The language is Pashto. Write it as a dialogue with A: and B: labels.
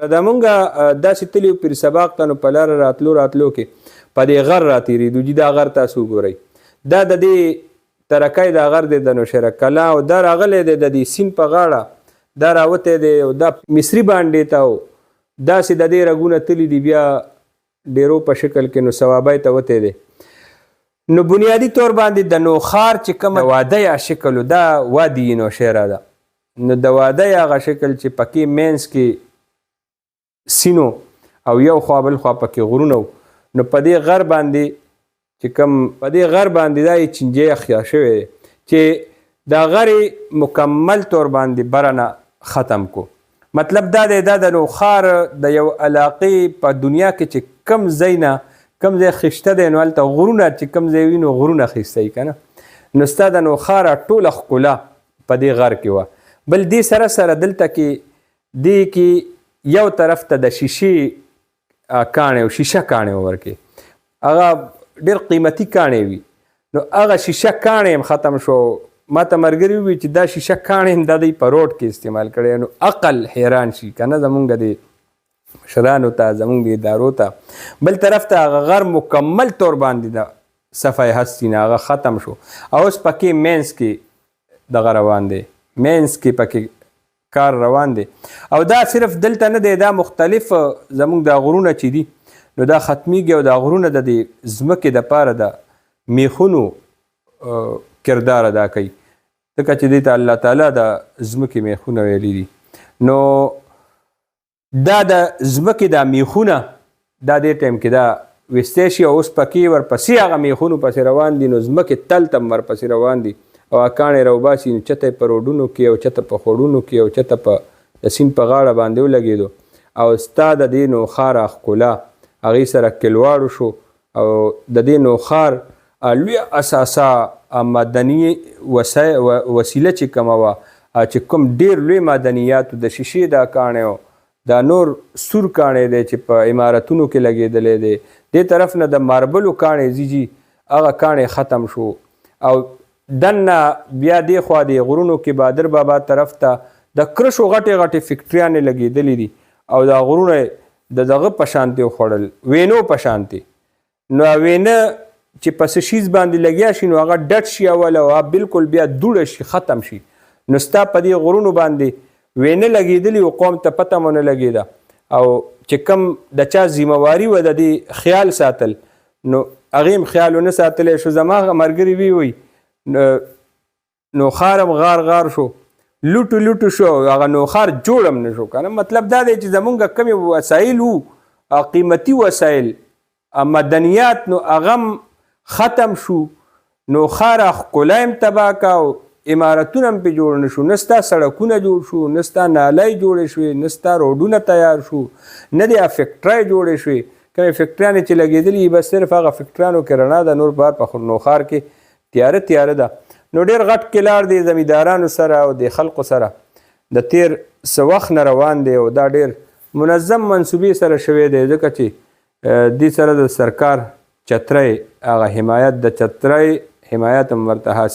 A: دا مونږه داسې تلي پیر سباق ته نو په لاره راتلو کې په دې غر راتېرېدو چې دا غر تاسو وګورئ. دا د دې ترکی دا غر دی د نوشهره کلا او دا راغلی دی د دې سیند په غاړه دا راوتی دی او دا مصري بانډې ته و داسې د دې رګونه تلي دي بیا ډیرو په شکل کې نو ثوابای ته وتی دی. نو بنیادي طور باندې د نوخار چې کومه واده یا شکل دا وادي نوشهره ده. نو د واده هغه شکل چې پکې مینس کې سینو او یو خوا بل خوا پکې غرونه نو په دې غر باندې چې کوم په دې غر باندې دا یې چینجی اخیا شوی دی چې دا غر مکمل طور باندې برنه ختم کو. مطلب دا دی دا د نوخار د یو علاقې په دنیا کې چې کم ځای نه کم ځای خشته دی نو هلته غرونه چې کم ځای وي نو غرونه خیسته وي که نه نو ستا د نوخاره ټوله ښکلا په دې غر کې وه. بل دې سره سره دلته کې دې کې یو طرف ته د شیشې کاڼې او شیشه کاڼې ورکې هغه ډېر قیمتي کاڼې وي نو هغه شیشه کاڼې هم ختم شو. ما ته ملګري ووي چې دا شیشه کاڼې هم دا دوی په روډ کې استعمال کړی نو عقل حیران شي که نه زمونږ د مشرانو ته زمونږ د ادارو ته. بل طرف ته هغه غر مکمل طور باندې د صفحه هستي نه هغه ختم شو او اوس پکې مینس کې دغه روان دی مینس کې پکې کار روان دی او دا صرف دلته نه دی دا مختلف زمونږ دا غرونه چې دي نو دا ختمیږي او دا غرونه د دې ځمکې دپاره د میخونو کردار ادا کوي ځکه چې دې ته الله تعالی د ځمکې میخونه ویلي دي. نو دا د ځمکې دا میخونه دا دې ټایم کې دا ویستی شي او اوس پکې ورپسې هغه میخونو پسې روان دي نو ځمکې تل ته ورپسې روان دي او کاڼې راوباسي نو چته یې په روډونو کې او چته په خوړونو کې او چته په د سیند په غاړه باندې ولګېدو او ستا د دې نوخاره ښکلا هغې سره کلواړو شو او د دې نوخار لوی اساسه معدني وسیله چې کومه وه چې کوم ډېر لوی معدنیاتو د شیشې دا کاڼې دا نور سور کاڼی دی چې په عمارتونو کې لګېدلی دی دې طرف نه د ماربلو کاڼې زیږي هغه کاڼې ختم شو او دنه بیا دې خوا د غرونو کې بادر بابا طرف ته د کرشو غټې غټې فکټریانې لګېدلې دي او دا غرونه د دغه په شانتې وخوړل وینو په شانتې نو وینه چې په څه شیز باندې لګیا شي نو هغه ډټ شي اول او بالکل بیا دوړه شي ختم شي نو ستا په دې غرونو باندې وینه لګېدلې او قوم ته پته مو نه لګېده او چې کوم د چا ذمهواري وه د دې خیال ساتل نو هغې هم خیال ونه ساتلی شو. زما ملګري وی نوخار هم غار شو لوټو شو هغه نوخار جوړ هم نه شو که نه. مطلب دا دی چې زمونږ کمې وسایل وو قیمتي وسایل مدنیات نو هغه هم ختم شو نوخاره ښکلا هم تباه که او عمارتونه هم پرې جوړ نه شو نه ستا سړکونه جوړ شو نه ستا نالۍ جوړې شوې نه ستا روډونه تیار شو نه د فکټرۍ جوړې شوې کومې فکټریانې چې لګېدلي بس صرف هغه فکټریانو کې رڼا ده نور بار په نوخار کې تیاره ده. نو ډېر غټ کلار دی زمیندارانو سره او د خلقو سره د تیر څه وخت نه روان دی او دا ډېر منظم منصوبې سره شوی دی ځکه چې دې سره د سرکار چترۍ هغه حمایت د چترۍ حمایت هم ورته حاصل